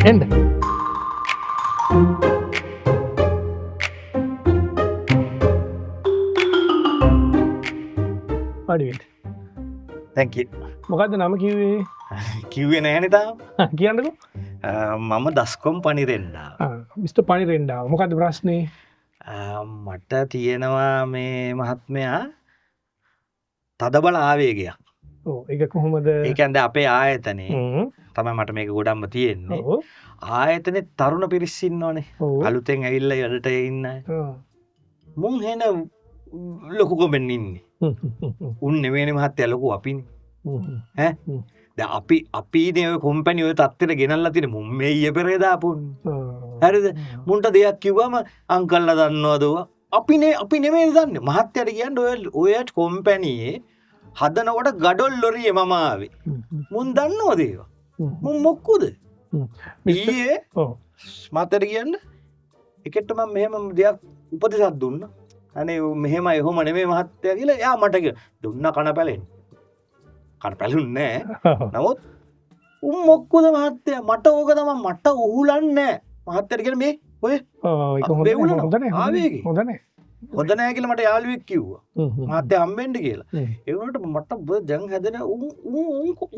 එන්න. පඩිවෙන්න. thank you මොකද්ද නම කිව්වේ? කිව්වේ නෑනේ තාම කියන්නකෝ. මම දස්කොම් පනිරෙන්ඩා මිස්ටර් පනිරෙන්ඩා. මොකද්ද ප්‍රශ්නේ? මට තියෙනවා මේ මහත්මයා තදබල ආවේගයක්. ඔව් ඒක කොහොමද? ඒ කියන්නේ අපේ ආයතනේ තමයි මට මේක ගොඩක්ම තියෙන්නේ. ඔව්. ආයතනේ තරුණ පිරිස් ඉන්නවනේ. ඔව්. අලුතෙන් ඇවිල්ලා වැඩට ඉන්න අය. ඔව්. මුන් හෙන ලොකු කොඹෙන් ඉන්නේ. උන් නෙවෙයිනේ මහත්තයා ලොකු අපිනේ. ඈ දැන් අපිනේ ඔය කම්පැනි ඔය තත්ත්වෙට ගෙනල්ලා තියෙන්නේ මුන් මේ ඊයේ පෙරේ දාපුන්නේ. හරිද? මුන්ට දෙයක් කිව්වම අංකල්ලා දන්නවද ඔවා? අපි නෙමෙයි දන්නේ. මහත්තයාට කියන්නේ ඔය කම්පැනියේ හදනකොට ගඩොල් ලොරියේ මම ආවේ. මුන් දන්නවද ඒවා? මුන් මොක්කුද? ඊයේ ඔව්. මතට කියන්න එකට මම මෙහෙම දෙයක් උපදෙසක් දුන්නා. අනේ මෙහෙමයි එහෙම නෙමෙයි මහත්තයා කියලා එයා මට දුන්නා කන පැලෙන්න. කන පැලුන්නේ නෑ. නමුත් උන් මොක්කුද මහත්තයා මට ඕක තමයි මට උහුලන්නේ නෑ. මහත්තයාට කියන මේ ඔය ඒක හොඳ නෑ. ආවේගේ. හොඳ නෑ. හොඳ නෑ කියලා මට යාළුවෙක් කිව්වා. මහත්තයා හම්බෙන්න කියලා. ඒ වුණාට මට දැන් හැදෙන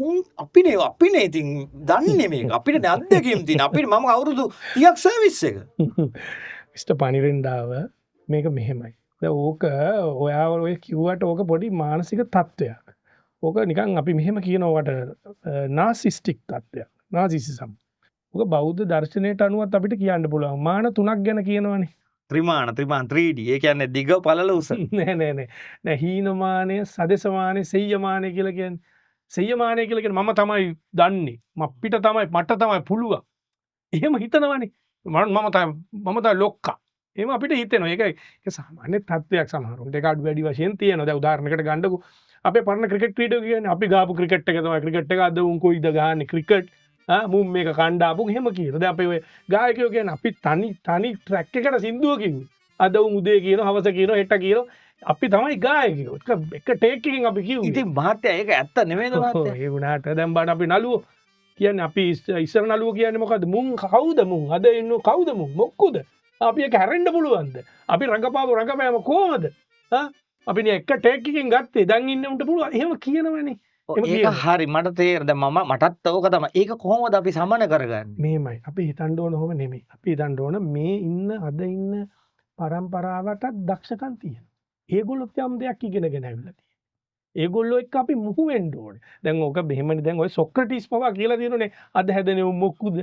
උන් අපිනේ ඉතින් දන්නේ මේක. අපිට අත්දැකීම් තියෙන. අපිට මම අවුරුදු 30ක් සර්විස් එක. මිස්ටර් පනිරෙන්ඩාව මේක මෙහෙමයි. දැන් ඕක ඔයා ඔය කිව්වට ඕක පොඩි මානසික තත්ත්වයක්. ඕක නිකන් අපි මෙහෙම කියනවට නාසිස්ටික් තත්ත්වයක්. නාසිසිසම්. ඕක බෞද්ධ දර්ශනයට අනුවත් අපිට කියන්න පුළුවන්. මාන තුනක් ගැන කියනවනේ. ත්‍රිමාන 3D. ඒ කියන්නේ දිග පළල උස. නෑ හීනමානය, සදෙසමානය, සෙය්‍යමානය කියලා කියන්නේ. සෙය්‍යමානය කියලා කියන්නේ මම තමයි දන්නේ. මට තමයි පුළුවන්. එහෙම හිතනවනේ. මම තමයි ලොක්කා. එහෙම අපිට හිතෙනවා. ඒක සාමාන්‍ය තත්ත්වයක් සමහරවිට. ඒක අඩු වැඩි වශයෙන් තියෙනවා. දැන් උදාහරණයකට ගන්නකො අපේ පරණ ක්‍රිකට් ක්‍රීඩකයෝ කියන්නේ අපි ගාපු ක්‍රිකට් එක තමයි ක්‍රිකට් එක අද උන් කොයිද ගහන්නේ ක්‍රිකට් මුම් මේක කණ්ඩාපු එහෙම කියනවා. දැන් අපේ ඔය ගායකයෝ කියන්නේ අපි තනි ට්‍රැක් එකකට සින්දුව කිව්වේ. අද උන් උදේ කියනවා, හවස කියනවා, හෙට කියනවා. අපි තමයි ගායකයෝ. එක ටේක් එකකින් අපි කිව්වේ. ඉතින් මහත්තයා ඒක ඇත්ත නෙමෙයිද මහත්තයා? ඒ වුණාට දැන් බලන්න අපි නළුවෝ කියන්නේ අපි ඉස්සර නළුවෝ කියන්නේ මොකද්ද? මුන් කවුද මුන්? අද ඉන්නෝ කවුද මුන්? මොක්කුද? අපි එක හැරෙන්න පුළුවන්ද? අපි රඟපෑම කොහමද? අපි එක ටේක් එකකින් ගත්තේ දැන් ඉන්න උන්ට පුළුවන්. එහෙම කියනවනේ. ඒක හරි මට තේරෙනවා. දැන් මටත් ඕක තමයි. ඒක කොහොමද අපි සමන කරගන්නේ? මේමයි. අපි හිතන්න ඕන ඔහොම නෙමෙයි. අපි හිතන්න ඕන මේ අද ඉන්න පරම්පරාවටත් දක්ෂකම් තියෙනවා. ඒගොල්ලොත් යම් දෙයක් ඉගෙනගෙන ඇවිල්ලා තියෙනවා. ඒගොල්ලෝ එක්ක අපි මුහු වෙන්න ඕනේ. දැන් ඕක මෙහෙමනේ දැන් ඔය සොක්‍රටිස් පවා කියලා තියෙනනේ අද හැදෙනේ උන් මොක්කුද?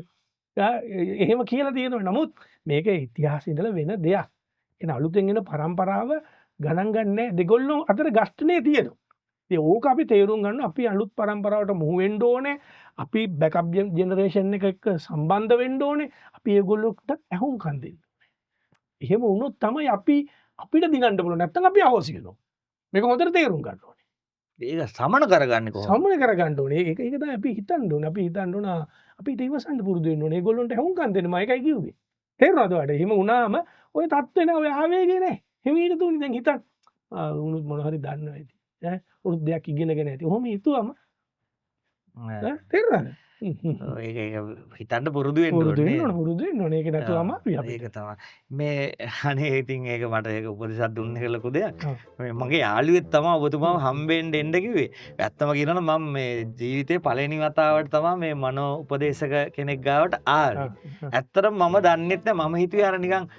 එහෙම කියලා තියෙනවා. නමුත් මේක ඉතිහාසයේ ඉඳලා වෙන දෙයක්. එන අලුතෙන් එන පරම්පරාව ගණන් ගන්නෑ. දෙගොල්ලෝ අතර ගස්ඨනේ තියෙනවා. ඉතින් ඕක අපි තේරුම් ගන්න අපි අලුත් පරම්පරාවට මුහු වෙන්න ඕනේ. අපි බෑකප් ජෙනරේෂන් එක එක්ක සම්බන්ධ වෙන්න ඕනේ. අපි ඒගොල්ලොන්ට ඇහුම්කන් දෙන්න ඕනේ. එහෙම වුණොත් තමයි අපිට දිනන්න පුළුවන්. නැත්නම් අපි අහෝසි වෙනවා. මේක හොඳට තේරුම් ගන්න ඕනේ. ඒක සමන කරගන්නේ කොහොමද? සමන කරගන්න ඕනේ. ඒක තමයි අපි හිතන්න ඕනේ. අපි හිතන්න ඕන අපිට ඉවසන්න පුරුදු වෙන්න ඕනේ. ඒගොල්ලොන්ට ඇහුම්කන් දෙන්න මම ඒකයි කිව්වේ. තේරුණාද ඔයාලට? එහෙම වුණාම ඔය තත්ත්වේ නෑ ඔය ආවේගේ නෑ. හිමීට තුනි දැන් හිතන්න. උනුත් මොන හරි දන්නවා ඇති. උනුත් දෙයක් ඉගෙනගෙන ඇති. ඔහොම හිතුවම තේරුණාද? ඒක හිතන්න පුරුදු වෙන්න ඕනේ. පුරුදු වෙන්න ඕනේ. ඒක නැතුව අමාරුයි අපිට. ඒක තමයි. මේ අනේ ඉතින් ඒක මට ඒක උපදෙසක් දුන්නේ කියලා ලොකු දෙයක්. මේ මගේ යාළුවෙක් තමයි ඔබතුමාව හම්බෙන්න එන්න කිව්වේ. ඇත්තම කියනවනම් මම මේ ජීවිතේ පළවෙනි වතාවට තමයි මේ මනෝ උපදේශක කෙනෙක් ගාවට ආවේ. ඇත්තටම මම දන්නෙත් නෑ. මම හිතුවේ අර නිකන්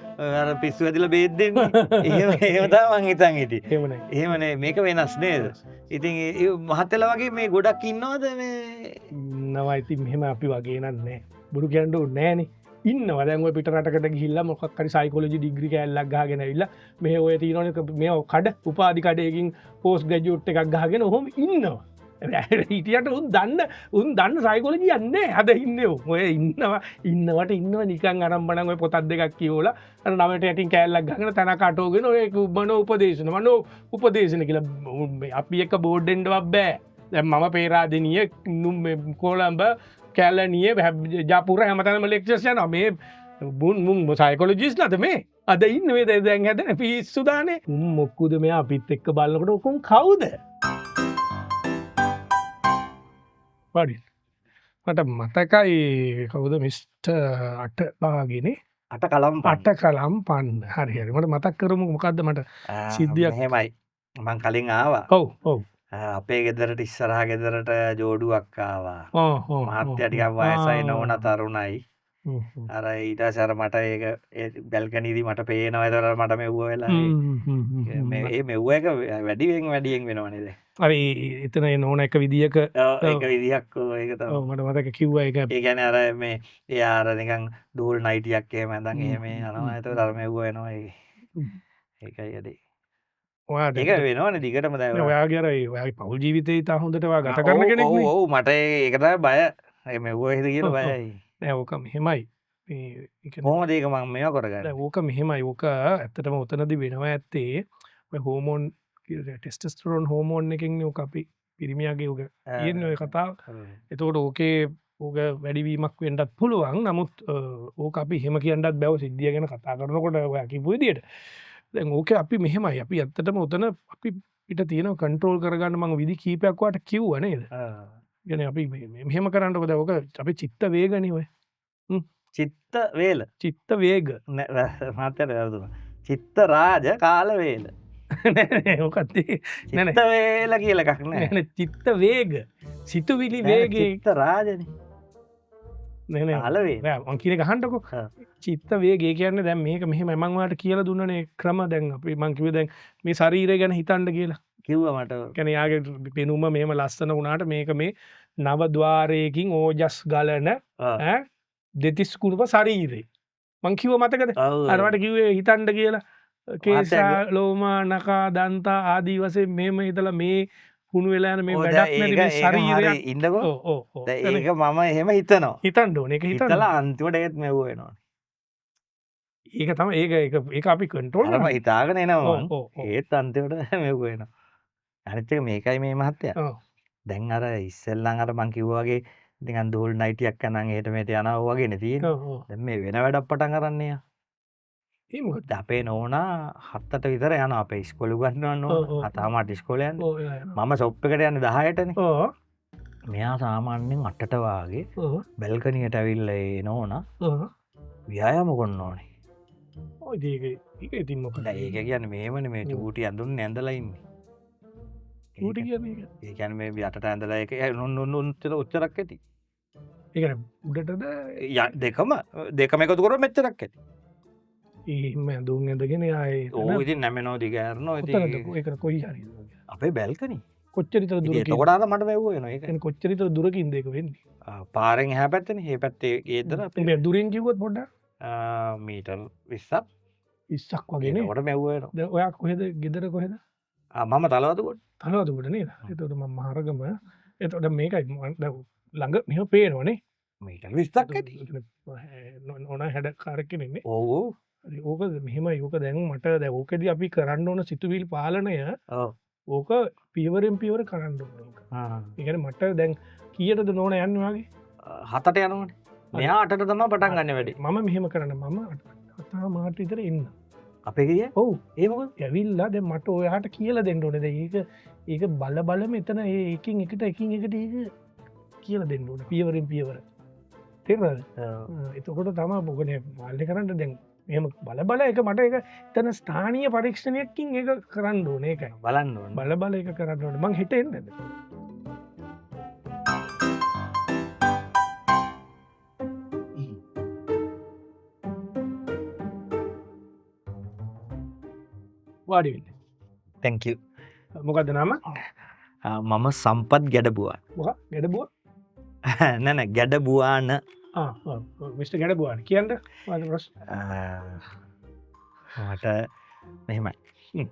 අර පිස්සු ඇදලා බේත් දෙන්නේ. එහෙම තමයි මං හිතන් හිටියේ. එහෙමනේ මේක වෙනස් නේද? ඉතින් ඒ මහත්තයලා වගේ මේ ගොඩක් ඉන්නවද මේ ඉන්නවා. ඉතින් මෙහෙම අපි වගේ නෑ. බොරු කියන්න ඕනේ නෑනේ. ඉන්නවා. දැන් ඔය පිට රටකට ගිහිල්ලා මොකක් හරි සයිකොලොජි ඩිග්‍රී කෑල්ලක් ගහගෙන ඇවිල්ලා මේ ඔය තියෙනවනේ මේ කඩ උපාධි කඩේකින් පෝස්ට් ග්‍රැජුවේට් එකක් ගහගෙන ඔහොම ඉන්නවා. හිටියට උන් දන්න සයිකොලොජියක් නෑ. අද ඉන්නේ ඔය ඉන්නවට නිකන් අරම්බණන් ඔය පොතක් දෙකක් කියවලා අර නවයට යටින් කෑල්ලක් ගහගෙන තනක අටවගෙන ඔය මනෝ උපදේශන කියලා අපි එක බෝඩ් එන්නවත් බෑ. දැන් මම පේරාදෙනිය කොළඹ කැලණිය ජාපුර හැමතැනම ලෙක්චර්ස් යනවා. මේ මුන් සයිකොලොජිස්ට්ලාද මේ අද ඉන්නේ දැන් හැදෙන පිස්සු දානේ. මොක්කුද මෙයා අපිත් එක්ක බලනකොට ඔක්කොම කවුද? මට මතකයි කවුද මිස්ට අට පාගෙන අට කලම් අට කලම් පන්න හරිහරි මට මතක් කරමු මොකක්ද මට සිද්ධියක් හෙමයි මං කලින් ආවා ඔව් ඔව් අපේ ගෙදරට ඉස්සරහා ගෙදරට ජෝඩුවක් ආවා ඕ මහත්තයා ටිකක් වයසයි නොවන තරුණයි අර ඊට පස්සේ අර මට ඒක බැල්කනිදී මට පේනවා ඒතර මට මෙව්ව වෙලා ඒ මෙව්ව එක වැඩියෙන් වෙනවනේ දැන් හරි එතන නොන එක විදිියක ඒක විදිහක් ඒක තමයි මට මතක කිව්ව එක ඒ කියන්නේ අර මේ එයා අර නිකන් ඩෝල් නයිටියක් එහෙම ඇඳන් එහෙම යනවා ඒතකොට අර මෙව්ව වෙනවා ඒකයි ඇදේ ඒක වෙනවනේ දිගටම දැන් ඔයාගේ අර ඔයාගේ පෞල් ජීවිතේ ඉතා හොඳට ඔයා ගත කරන කෙනෙක් නේ ඔව් මට ඒක තමයි බය ඒ මෙව්ව එහෙද කියලා බයයි නෑ ඕක මෙහෙමයි කොහොමද ඒක මම මේවා කරගන්නේ ඕක මෙහෙමයි ඕක ඇත්තටම ඔතනදි වෙනවා ඇත්තේ ඔය හෝමෝන් ටෙස්ටස්ටරෝන් හෝමෝන් එකෙන් ඕක අපි පිරිමියාගේ ඕක තියෙන්නේ ඔය කතාව එතකොට ඕකේ ඕක වැඩිවීමක් වෙන්නත් පුළුවන් නමුත් ඕක අපි එහෙම කියන්නත් බැව සිද්ධිය ගැන කතා කරනකොට ඔයා කිව්ව විදියට දැන් ඕකේ අපි මෙහෙමයි අපි ඇත්තටම ඔතන අපි පිට තියෙන කන්ට්‍රෝල් කරගන්න මම විදි කීපයක් වට කිව්වා නේද يعني අපි මෙහෙම කරන්නකො දැන් ඕක අපි චිත්ත වේගනේ ඔය චිත්ත වේල චිත්ත වේග මාතර වැරදුනා චිත්ත රාජ කාල වේල ඕකත් චිත්ත වේල කියලා එකක් නෑ චිත්ත වේග සිතුවිලි වේගේ චිත්ත රාජනේ නෑ කාල වේල මං කියන ගහන්නකො චිත්ත වේගේ කියන්නේ දැන් මේක මෙහෙම මම ඔයාලට කියලා දුන්නනේ ක්‍රම දැන් අපි මං කිව්වේ දැන් මේ ශරීරය ගැන හිතන්න කියලා කිව්වා මට කියන්නේ යාගේ පෙනුම මෙහෙම ලස්සන වුණාට මේක මේ නව ద్వාරයකින් ඕජස් ගලන ඈ දෙතිස් කුණප ශරීරේ මං කිව්ව මතකද අරවට කිව්වේ හිතන්න කියලා කේසා ලෝම නකා දන්තා ආදී වශයෙන් මෙහෙම හිතලා මේ කුණු වෙලා යන මේ වැඩක් නැති මේ ශරීරයක් ඉන්නකෝ ඒක මම එහෙම හිතනවා හිතන්න ඕනේ ඒක හිතලා අන්තිමට ඒත් මෙව්ව වෙනවා ඒක තමයි ඒක අපි කන්ට්‍රෝල් කරලා හිතාගෙන එනවා ඒත් අන්තිමට මෙව්ව වෙනවා අනිත් එක මේකයි මේ මහත්තයා දැන් අර ඉස්සෙල්ලන් අර මං කිව්වා වගේ නිකන් දෝල් නයිටියක් අනන් එහෙට මෙහෙට යනවා වගේනේ තියෙන්නේ දැන් මේ වෙන වැඩක් පටන් අරන් එයා ඒ මොකද අපේ නෝනා 7ට විතර යනවා අපේ ඉස්කෝලේ උගන්වන්න ඕන 7:00ට ඉස්කෝලේ යන්නේ මම ෂොප් එකට යන්නේ 10:00ටනේ මෙයා සාමාන්‍යයෙන් 8ට වාගේ බැල්කනියට ඇවිල්ලා ඒ නෝනා ව්‍යායාම කරන්න ඕනේ ඔය ඒක ඉතින් මොකද ඒක කියන්නේ මෙහෙමනේ මේ චූටි ඇඳුන්නේ ඇඳලා ඉන්නේ චූටි කියන්නේ ඒ කියන්නේ මේ යටට ඇඳලා ඒක ඔච්චරක් ඇති ඒ කියන්නේ උඩටද දෙකම එකතු කරොත් මෙච්චරක් ඇති එහෙම ඇඳුම් ඇඳගෙන ආයේ ඕ ඉතින් නැමෙනෝ දිගෑරනවා ඉතින් ඒක කොයි හරි අපේ බැල්කනි කොච්චර විතර දුරකින් එතකොට අර මට වැව්ව වෙනවා ඒක කියන්නේ කොච්චර විතර දුරකින්ද ඒක වෙන්නේ පාරෙන් එහා පැත්තේනේ මේ පැත්තේ ගේද්දර මේ දුරින් කිව්වොත් පොඩ්ඩක් මීටර් 20ක් 20ක් වගේ නේ ඒකට මැව්ව වෙනවා දැන් ඔයා කොහෙද ගෙදර කොහෙද මම තලවතුකොට තලවතුකොට නේද එතකොට මම මහරගම එතකොට මේකයි ළඟ මෙහෙම පේනවනේ මීටර් 20ක් ඇති ඕන හැඩ කාරක් කෙනෙන්නේ ඔව් ඕක මෙහෙම යෝක දැන් මට දැන් ඕකෙදි අපි කරන්න ඕන සිතුවිලි පාලනය ඕක පියවරෙන් පියවර කරන්න ඕන ඒක. ඒ කියන්නේ මට දැන් කීයටද නෝන යන්නේ වාගේ? 7ට යනවනේ. මෙයා 8ට තමයි පටන් ගන්න වැඩි. මම මෙහෙම කරන්න මම 7 මාට විතර එන්න. අපේ ගියේ? ඔව්. ඒ මොකද? ඇවිල්ලා දැන් මට ඔයාට කියලා දෙන්න ඕනේ. දැන් ඒක බල මෙතන එකින් එකට ඒක කියලා දෙන්න ඕනේ. පියවරෙන් පියවර. තේරුණාද? එතකොට තමයි මොකනේ මාල්ලේ කරන්න දැන් මෙම බල එක මට එක තන ස්ථානීය පරීක්ෂණයකින් ඒක කරන්න ඕන ඒකයි බලන්න ඕන බල එක කරන්න ඕන මං හිට එන්නද වාඩිවෙන්න තැංක මොකක්ද නම මම සම්පත් ගැඩබුවන් ගැඩබුව නැන ගැඩබුවාන මිට ගැඩබුවන් කියන්න මට මෙහෙමයි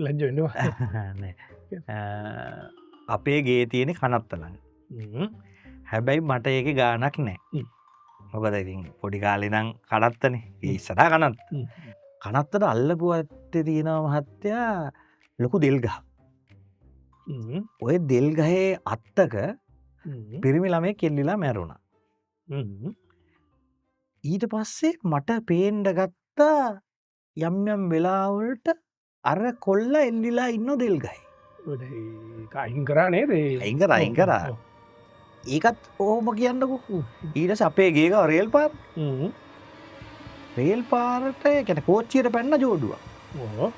ලජ්ජවෙන්නවා අපේ ගේ තියෙන කනත්තලඟ හැබැයි මට ඒක ගානක් නෑ මොකද ඉතින් පොඩි කාලෙනම් කනත්තනේ ඉස්සරහා කනත් කනත්තට අල්ලපු ඇත්තේ තියෙනවා මහත්තයා ලොකු දෙල්ගහ ඔය දෙල්ගහේ අත්තක පිරිමි ළමයෙක් එල්ලිලා මැරුණා ඊට පස්සේ මට පේන්ඩ ගත්තා යම් වෙලාවලට අර කොල්ල එල්ලිලා ඉන්න දෙල්ගයි අයින් කරා නේද අයිංකර ඒකත් ඔහොම කියන්නකෝ. ඊට පස්සේ අපේ ගේක රේල් පාර. රේල් පාරට කියන්නේ කෝච්චියට පැන්න ජෝඩුවක්. ඕ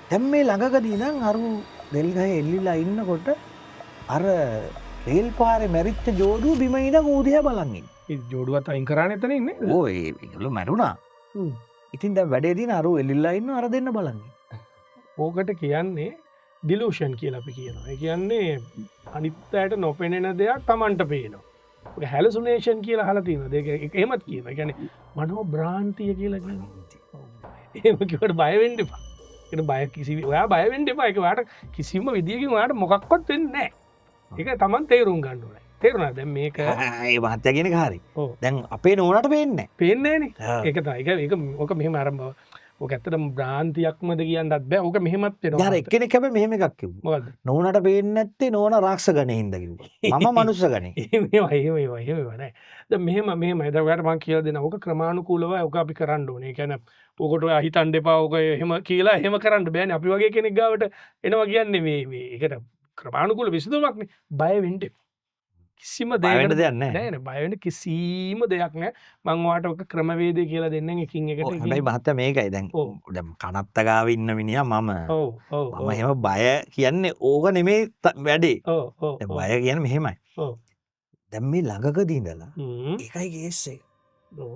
දැන් මේ ළඟකදී නම් අර දෙල් ගහේ එල්ලිලා ඉන්නකොට අර රේල් පාරේ මැරිච්ච ජෝඩුව බිම ඉඳන් ඌ දිහා බලන් ඉන්නේ. ඒ ජෝඩුවත් අයින් කරානේ එතන ඉන්නේ. ඕ ඒගොල්ලෝ මැරුණා. ඉතින් දැන් වැඩේ දින අර එල්ලිලා ඉන්න අර දෙන්න බලන් ඉන්නේ. ඕකට කියන්නේ ඩිලූෂන් කියලා අපි කියනවා. ඒ කියන්නේ අනිත් අයට නොපෙනෙන දෙයක් Tamanට පේනවා. ඔක හැලුසිනේෂන් කියලා අහලා තියෙනවා. ඒක එහෙමත් කියනවා. ඒ කියන්නේ මනෝ භ්‍රාන්තිය කියලා කියනවා. එහෙම කිව්වට බය වෙන්න එපා. ඒක බය ඔයා බය වෙන්න එපා. ඒක ඔයාට කිසිම විදියකින් ඔයාට මොකක්වත් වෙන්නේ නැහැ. ඒක Taman තේරුම් ගන්න ඕනේ. තේරුණාද? දැන් මේක ඒ මහත්තයා කියන එක හරි. ඔව්. දැන් අපේ නෝනාට පේන්නේ නැහැ. පේන්නේ නැහනේ. ඒක තමයි. ඒක ඔක මෙහෙම ආරම්භව. ඕක ඇත්තටම භ්‍රාන්තියක්මද කියන්නත් බෑ. ඕක මෙහෙමත් වෙනවා. යාර එක්කෙනෙක් හැබැයි මෙහෙම එකක් කිව්වා. මොකද්ද? නෝනාට පේන්නේ නැත්තේ නෝනා රාක්ෂස ගණේ හින්දා කිව්වා. මම මනුස්ස ගණේ. එහෙම නෑ. දැන් මෙහෙම දැන් ඔයාලට මම කියලා දෙනවා. ඕක ක්‍රමානුකූලව ඕක අපි කරන්න ඕනේ. ඒ කියන්නේ ඕකට ඔයා හිතන්න එපා. ඕක එහෙම කියලා එහෙම කරන්න බෑනේ. අපි වගේ කෙනෙක් ගාවට එනවා කියන්නේ මේ ඒකට ක්‍රමානුකූල විසඳුමක් නේ. බය වෙන්න එපා. කිසිම දෙයක් දෙයක් නැහැ. නෑ බය වෙන්න කිසිම දෙයක් නෑ. මම ඔයාට ඔක ක්‍රමවේදය කියලා දෙන්නම් එකින් එකට. හැබැයි මහත්තයා මේකයි දැන් දැන් කනත්ත ගාව ඉන්න මිනිහා මම. ඔව් ඔව්. මම එහෙම බය කියන්නේ ඕක නෙමෙයි වැඩේ. ඔව් ඔව්. දැන් බය කියන්නේ මෙහෙමයි. ඔව්. දැන් මේ ළඟකදී ඉඳලා ඒකයි කේස් එක. ඔව්.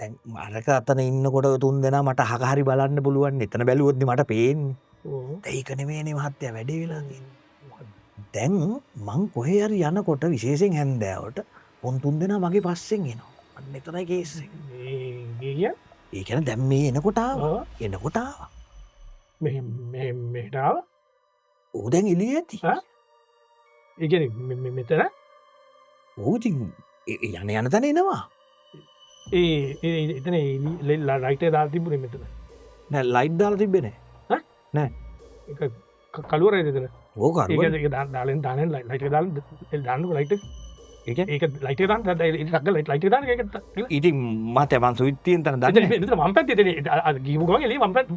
දැන් අරක අතන ඉන්නකොට තුන් දෙනා මට අහක හරි බලන්න පුළුවන්. එතන බැලුවොත් මට පේන්නේ. ඔව්. ඒක නෙමෙයිනේ මහත්තයා වැඩේ වෙලා තියෙන්නේ. දැන් මං කොහේ හරි යනකොට විශේෂයෙන් හැන්දෑවට උන් තුන් දෙනා මගේ පස්සෙන් එනවා. අන්න එතනයි කේස් එක. ඒ කියන්නේ දැන් මේ එනකොට ආවා. එනකොට ආවා. මෙහෙට ආවා. ඌ දැන් එළියේ ඇති. ඒ කියන්නේ මෙතන ඌ ඉතින් යන තැන එනවා. එතන ලයිට් එක දාලා තිබුණේ මෙතන. නෑ ලයිට් දාලා තිබ්බේ නෑ. නෑ. ඒක කළුවරේද එතන? ඕක අරුව. ඒක දාලා ලයිට් එක දාන්නකො ලයිට් එක. ඒක ලයිට් එක දාන්න ලයිට් එක දාන්න ඒක. ඉතින් මට මං ස්විච් තියෙන තැන දාන්නේ. මෙතන වම් පැත්තේ තියෙන අර ගිහපු ගමන් එළිය වම් පැත්ත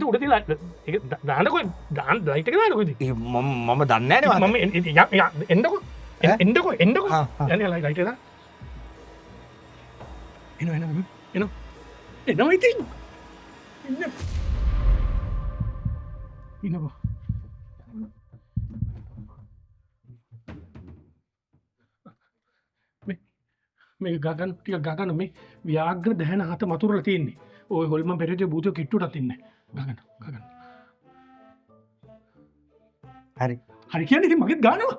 උඩ තියලා ඒක දාන්නකො ලයිට් එක දාන්නකො ඉතින්. මම දන්නේ නෑනේ මම එන්නකො යන්නේ ලයිට් එක දාන්න. එනවා ඉතින්. ඉන්නකො. මේ ගගන් ටික ගගන මේ ව්‍යාග්‍ර දැහැන හත මතුරලා තියෙන්නේ. ඔය හොල්මන් පෙරේතේ භූතය කිට්ටුටත් ඉන්නේ. ගගන. හරි. හරි කියන්නේ ඉතින් මගෙත් ගානවා.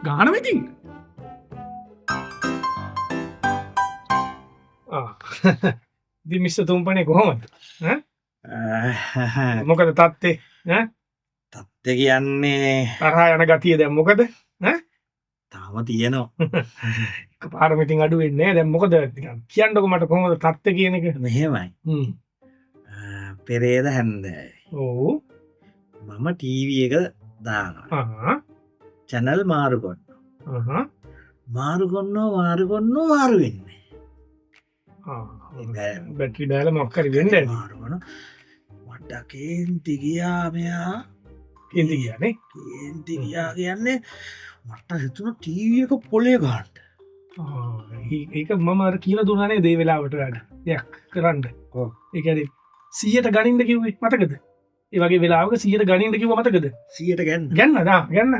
ගානවා ඉතින්. ඉතින් මිස්ටර් තුම්පනේ කොහොමද? මොකද තත්ත්වේ? තත්ත්වේ කියන්නේ තරහා යන ගතිය දැන් මොකද? තාම තියෙනවා. එකපාරම ඉතින් අඩු වෙන්නේ නැහැ. දැන් මොකද කියන්නකො මට කොහොමද තත්ත්වේ කියන එක? මෙහෙමයි. පෙරේද හැන්දෑවේ. ඔව්. මම ටීවී එක දානවා. channel මාරු කරනවා. මාරු වෙන්නේ. බැටරි දාලා මොකක් හරි වෙන්නේ නැහැ. මාරු කරනවා. මට කේන්ති ගියා මෙයා. කේන්ති ගියානේ. කේන්ති ගියා කියන්නේ මට හිතුණා ටීවී එක පොලේ ගන්න. ඒක මම අර කියලා දුන්නානේ දේ වෙලාවට වැඩ. දෙයක් කරන්න. ඔව්. ඒ කියන්නේ 100ට ගණින්න කිව්වේ මතකද? ඒ වගේ වෙලාවක 100ට ගණින්න කිව්ව මතකද? 100ට ගන්න.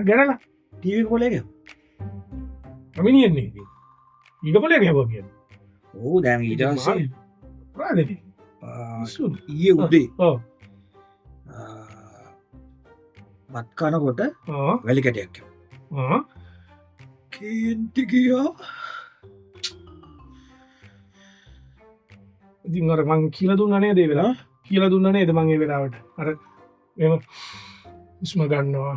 ගන්නලා ටීවී එක පොලේ ගියා. අමිනියන්නේ. ඊග පොලේ ගියා කියන්නේ. ඔව් දැන් ඊට පස්සේ රාදේ. ඊයේ උදේ. ඔව්. මත් කනකොට වැලි කැටයක් කිව්වා. කේන්ති ගියා. ඉතින් අර මං කියලා දුන්නා නේද ඒ වෙලාව? කියලා දුන්නා නේද මං ඒ වෙලාවට? අර එහෙම හුස්ම ගන්නවා,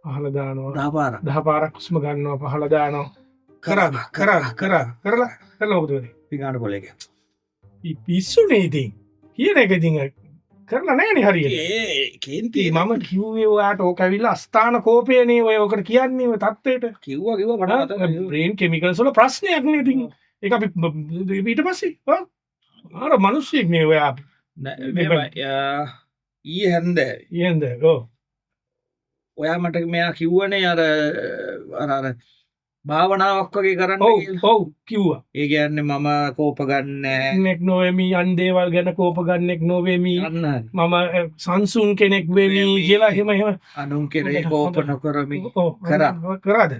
පහළ දානවා. 10 පාරක් හුස්ම ගන්නවා, පහළ දානවා. කරලා මොකද වෙන්නේ? පිඟාන පොලේ ගියා. පිස්සුනේ ඉතින්. කියන එක ඉතින් කරලා නැහැනේ හරියට. කේන්ති මම කිව්වේ ඔයාට ඕක ඇවිල්ලා අස්ථාන කෝපයනේ ඔය ඔකට කියන්නේ ඔය තත්ත්වයට. කිව්වා මට බ්‍රේන් කෙමිකල්ස් වල ප්‍රශ්නයක් නේ ඉතින්. ඒක අපි ඊට පස්සේ අර මිනිස්සෙක් නේ ඔයා. ඊයේ හැන්දෑවේ. ඔව්. ඔයා මට මෙයා කිව්වනේ අර භාවනාවක් වගේ කරන්න කියලා. ඔව් කිව්වා ඒ කියන්නේ මම කෝප ගන්න නෙක් නොවමී අන්දේවල් ගැන කෝප ගන්නෙක් නොවේමී යන්න මම සංසුන් කෙනෙක් වෙමී කියලා හෙම අනුන් කෙරේ කෝප නොකරමි කරාද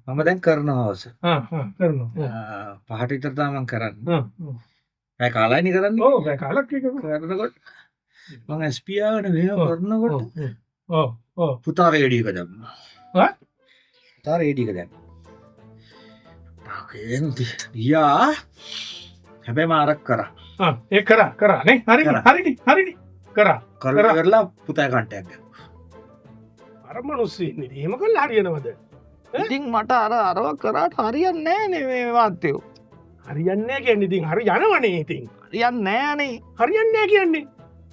මම දැන් කරනවා අවස කරනවා පහට විතර තමයි මම කරන්නේ පැය කාලයිනේ කරන්නේ ඕ කාලක් කරනකොට මම ස්පියාගෙන මෙහෙම කරනකොට පුතා රේඩියෝ එක දැම්මා පුතා රේඩියෝ එක දැම්මා යා හැබැයි මාරක් කරා ඒ කරා නේ හරි කරලා පුතා කන්ටයක් අර මනුස්සයෙක් එහෙම කළා හරියනවද ඉතින් මට අරව කරාට හරියන්නේ නෑනේ මේ වාත්තයෝ හරියන්නේ කියන්නේ ඉතින් හරි යනවනේ ඉතින් හරියන්නේ නෑනේ හරියන්නේ නෑ කියන්නේ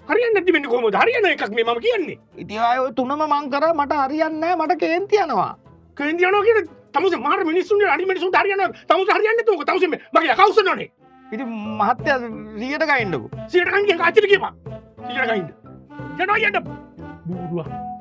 හරියන්නේ නැති වෙන්නේ කොහොමද හරියන එකක් මේ මම කියන්නේ ඉතින් ආය ඔය තුනම මං කරා මට හරියන්නේ නෑ මට කේන්ති යනවා කේන්ති යනවා කියන්නේ තමුසේ මාර මිනිස්සුන්ගේ අනි මිනිස්සුන්ට හරියනවා තමුසේ හරියන්නේ නැතුව තමුසේ මගේ කවුසනෝනේ ඉතින් මහත්තයා 100ට ගයින්නකෝ 100ට ගන්න අච්චිට කියපන් 100ට ගන්න යනවා යන්න බූරුවා